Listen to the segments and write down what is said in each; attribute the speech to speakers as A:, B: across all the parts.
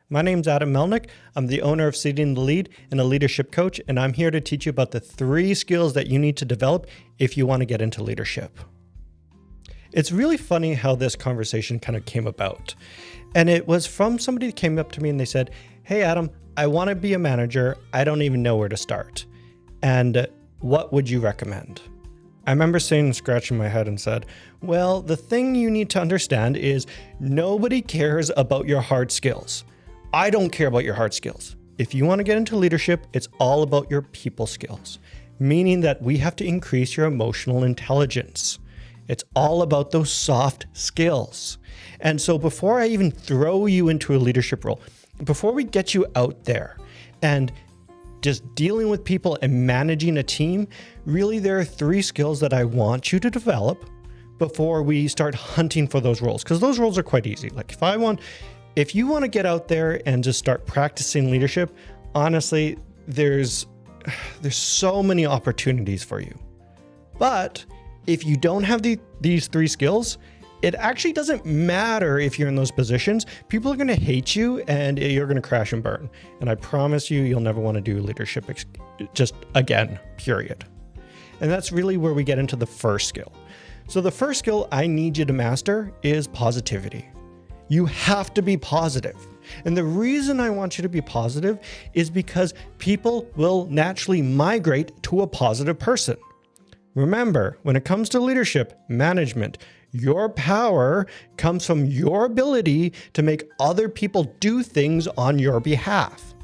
A: My name's Adam Melnyk. I'm the owner of Seeding the Lead and a leadership coach, and I'm here to teach you about the 3 skills that you need to develop if you want to get into leadership. It's really funny how this conversation kind of came about. And it was from somebody that came up to me and they said, "Hey, Adam, I want to be a manager. I don't even know where to start. And what would you recommend?" I remember sitting and scratching my head and said, well, the thing you need to understand is nobody cares about your hard skills. I don't care about your hard skills. If you want to get into leadership, it's all about your people skills, meaning that we have to increase your emotional intelligence. It's all about those soft skills. And so before I even throw you into a leadership role, before we get you out there and just dealing with people and managing a team, really there are 3 skills that I want you to develop before we start hunting for those roles, because those roles are quite easy. Like if you want to get out there and just start practicing leadership, honestly, there's so many opportunities for you. But if you don't have these 3 skills, it actually doesn't matter if you're in those positions. People are going to hate you and you're going to crash and burn. And I promise you, you'll never want to do leadership just again, period. And that's really where we get into the first skill. So the first skill I need you to master is positivity. You have to be positive. And the reason I want you to be positive is because people will naturally migrate to a positive person. Remember, when it comes to leadership, management, your power comes from your ability to make other people do things on your behalf.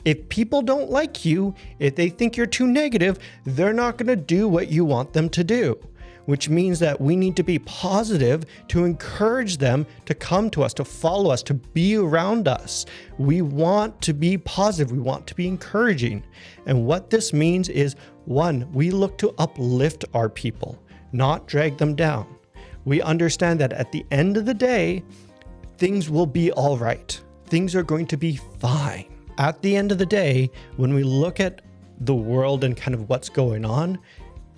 A: If people don't like you, if they think you're too negative, they're not going to do what you want them to do, which means that we need to be positive to encourage them to come to us, to follow us, to be around us. We want to be positive. We want to be encouraging. And what this means is, 1, we look to uplift our people, not drag them down. We understand that at the end of the day, things will be all right. Things are going to be fine. At the end of the day, when we look at the world and kind of what's going on,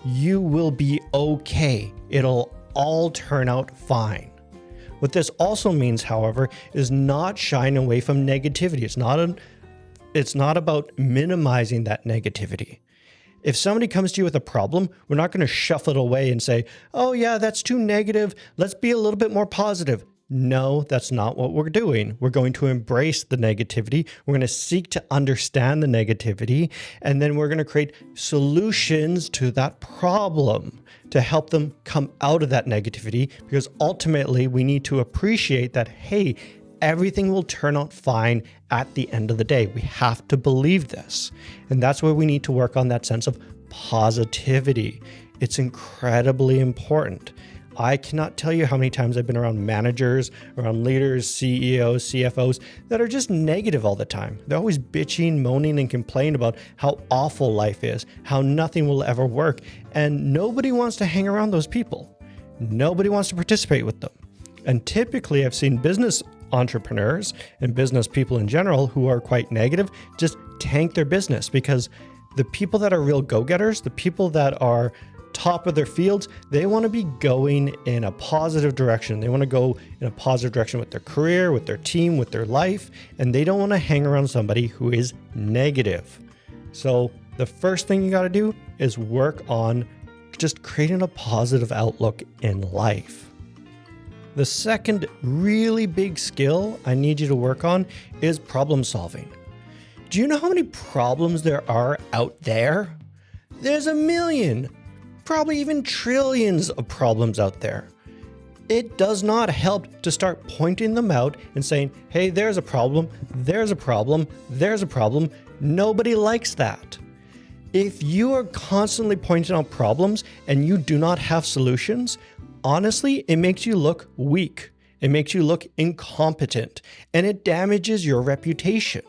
A: you will be okay. It'll all turn out fine. What this also means, however, is not shying away from negativity. It's not about minimizing that negativity. If somebody comes to you with a problem, we're not going to shuffle it away and say, "Oh yeah, that's too negative. Let's be a little bit more positive." No, that's not what we're doing. We're going to embrace the negativity. We're going to seek to understand the negativity, and then we're going to create solutions to that problem to help them come out of that negativity, because ultimately we need to appreciate that, hey, everything will turn out fine at the end of the day. We have to believe this. And that's where we need to work on that sense of positivity. It's incredibly important. I cannot tell you how many times I've been around managers, around leaders, CEOs, CFOs that are just negative all the time. They're always bitching, moaning, and complaining about how awful life is, how nothing will ever work. And nobody wants to hang around those people. Nobody wants to participate with them. And typically I've seen business entrepreneurs and business people in general who are quite negative just tank their business, because the people that are real go-getters, the people that are top of their fields, they want to be going in a positive direction. They want to go in a positive direction with their career, with their team, with their life, and they don't want to hang around somebody who is negative. So the first thing you got to do is work on just creating a positive outlook in life. The second really big skill I need you to work on is problem solving. Do you know how many problems there are out there? There's a million, probably even trillions of problems out there. It does not help to start pointing them out and saying, hey, there's a problem, there's a problem, there's a problem. Nobody likes that. If you are constantly pointing out problems and you do not have solutions, honestly, it makes you look weak. It makes you look incompetent, and it damages your reputation.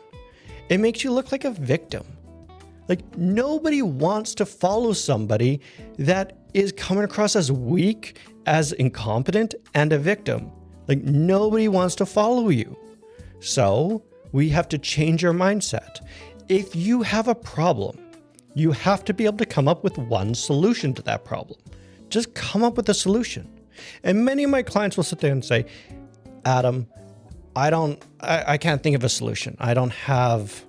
A: It makes you look like a victim. Like, nobody wants to follow somebody that is coming across as weak, as incompetent, and a victim. Like, nobody wants to follow you. So we have to change our mindset. If you have a problem, you have to be able to come up with one solution to that problem. Just come up with a solution. And many of my clients will sit there and say, Adam, I can't think of a solution. I don't have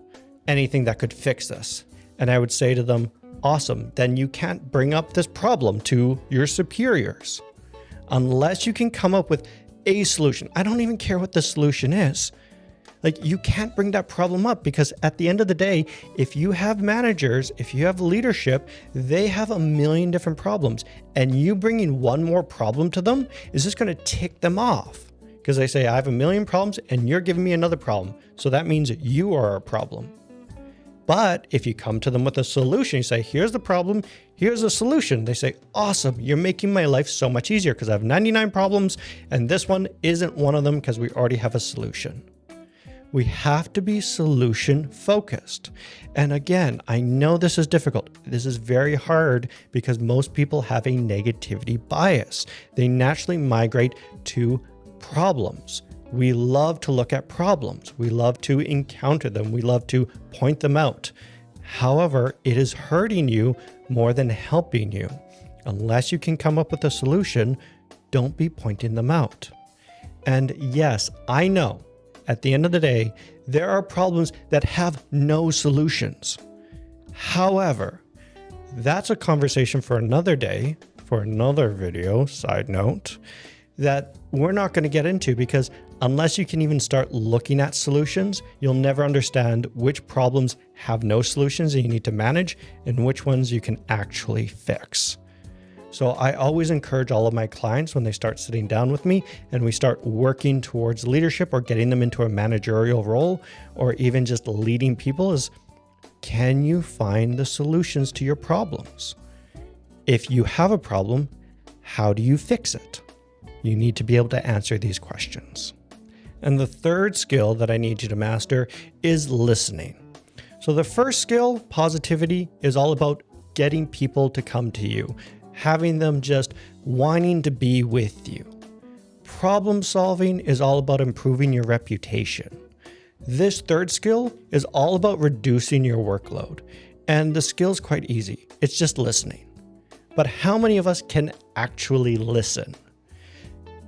A: anything that could fix this. And I would say to them, awesome, then you can't bring up this problem to your superiors unless you can come up with a solution. I don't even care what the solution is. Like, you can't bring that problem up because at the end of the day, if you have managers, if you have leadership, they have a million different problems, and you bringing one more problem to them is just going to tick them off because they say, I have a million problems and you're giving me another problem. So that means you are a problem. But if you come to them with a solution, you say, here's the problem, here's a solution. They say, awesome, you're making my life so much easier because I have 99 problems and this one isn't one of them because we already have a solution. We have to be solution focused. And again, I know this is difficult. This is very hard because most people have a negativity bias. They naturally migrate to problems. We love to look at problems. We love to encounter them. We love to point them out. However, it is hurting you more than helping you. Unless you can come up with a solution, don't be pointing them out. And yes, I know at the end of the day, there are problems that have no solutions. However, that's a conversation for another day, for another video, side note, that we're not going to get into because unless you can even start looking at solutions, you'll never understand which problems have no solutions and you need to manage and which ones you can actually fix. So I always encourage all of my clients when they start sitting down with me and we start working towards leadership or getting them into a managerial role or even just leading people is, can you find the solutions to your problems? If you have a problem, how do you fix it? You need to be able to answer these questions. And the third skill that I need you to master is listening. So the first skill, positivity, is all about getting people to come to you, having them just wanting to be with you. Problem solving is all about improving your reputation. This third skill is all about reducing your workload. And the skill's quite easy. It's just listening. But how many of us can actually listen?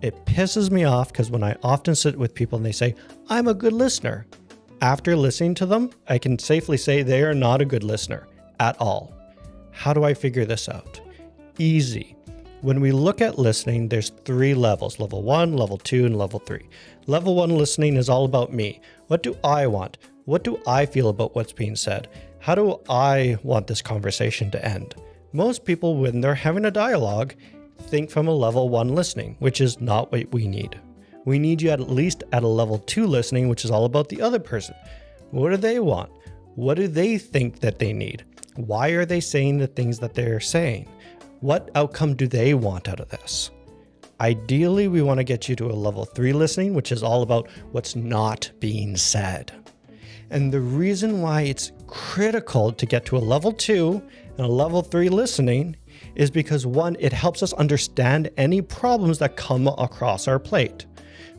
A: It pisses me off because when I often sit with people and they say, I'm a good listener. After listening to them, I can safely say they are not a good listener at all. How do I figure this out? Easy. When we look at listening, there's 3 levels, level 1, level 2, and level 3. Level 1 listening is all about me. What do I want? What do I feel about what's being said? How do I want this conversation to end? Most people, when they're having a dialogue, think from a level 1 listening, which is not what we need. We need you at least at a level 2 listening, which is all about the other person. What do they want? What do they think that they need? Why are they saying the things that they're saying? What outcome do they want out of this? Ideally, we want to get you to a level 3 listening, which is all about what's not being said. And the reason why it's critical to get to a level 2 and a level 3 listening is because 1, it helps us understand any problems that come across our plate.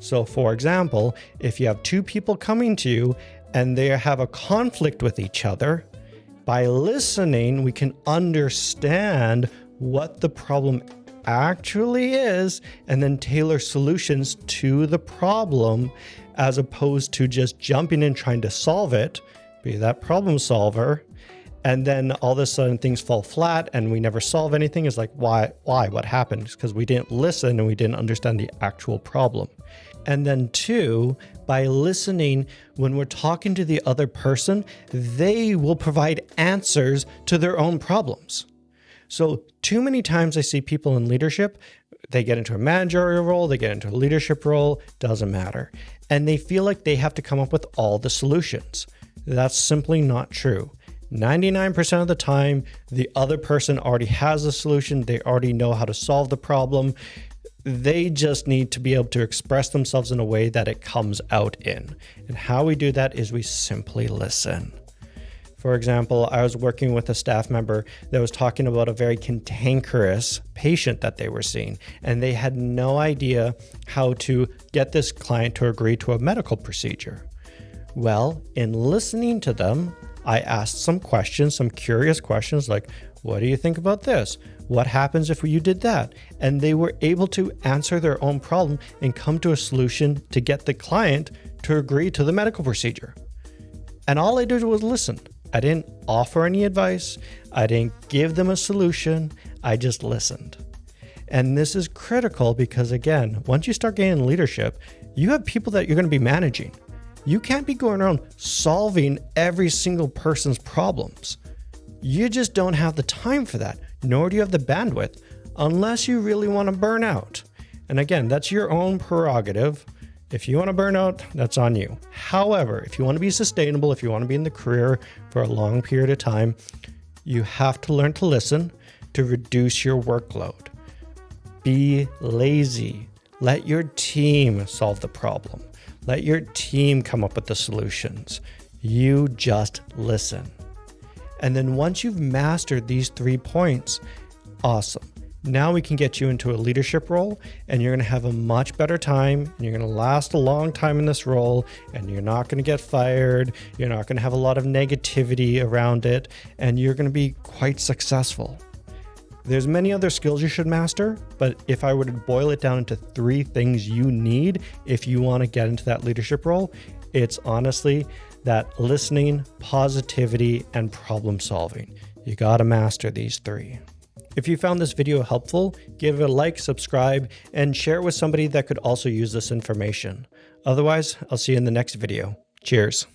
A: So for example, if you have 2 people coming to you and they have a conflict with each other, by listening, we can understand what the problem actually is and then tailor solutions to the problem as opposed to just jumping in trying to solve it, be that problem solver, and then all of a sudden things fall flat and we never solve anything. It's like, why, what happened? It's because we didn't listen and we didn't understand the actual problem. And then 2, by listening, when we're talking to the other person, they will provide answers to their own problems. So too many times I see people in leadership, they get into a managerial role, they get into a leadership role, doesn't matter. And they feel like they have to come up with all the solutions. That's simply not true. 99% of the time, the other person already has a solution. They already know how to solve the problem. They just need to be able to express themselves in a way that it comes out in. And how we do that is we simply listen. For example, I was working with a staff member that was talking about a very cantankerous patient that they were seeing, and they had no idea how to get this client to agree to a medical procedure. Well, in listening to them, I asked some questions, some curious questions like, What do you think about this? What happens if you did that? And they were able to answer their own problem and come to a solution to get the client to agree to the medical procedure. And all I did was listen. I didn't offer any advice. I didn't give them a solution. I just listened. And this is critical because, again, once you start gaining leadership, you have people that you're going to be managing. You can't be going around solving every single person's problems. You just don't have the time for that, nor do you have the bandwidth, unless you really want to burn out. And again, that's your own prerogative. If you want to burn out, that's on you. However, if you want to be sustainable, if you want to be in the career for a long period of time, you have to learn to listen to reduce your workload. Be lazy. Let your team solve the problem. Let your team come up with the solutions. You just listen. And then once you've mastered these 3 points, awesome. Now we can get you into a leadership role, and you're going to have a much better time, and you're going to last a long time in this role, and you're not going to get fired. You're not going to have a lot of negativity around it, and you're going to be quite successful. There's many other skills you should master, but if I were to boil it down into 3 things you need if you want to get into that leadership role, it's honestly that listening, positivity, and problem solving. You got to master these 3. If you found this video helpful, give it a like, subscribe, and share it with somebody that could also use this information. Otherwise, I'll see you in the next video. Cheers.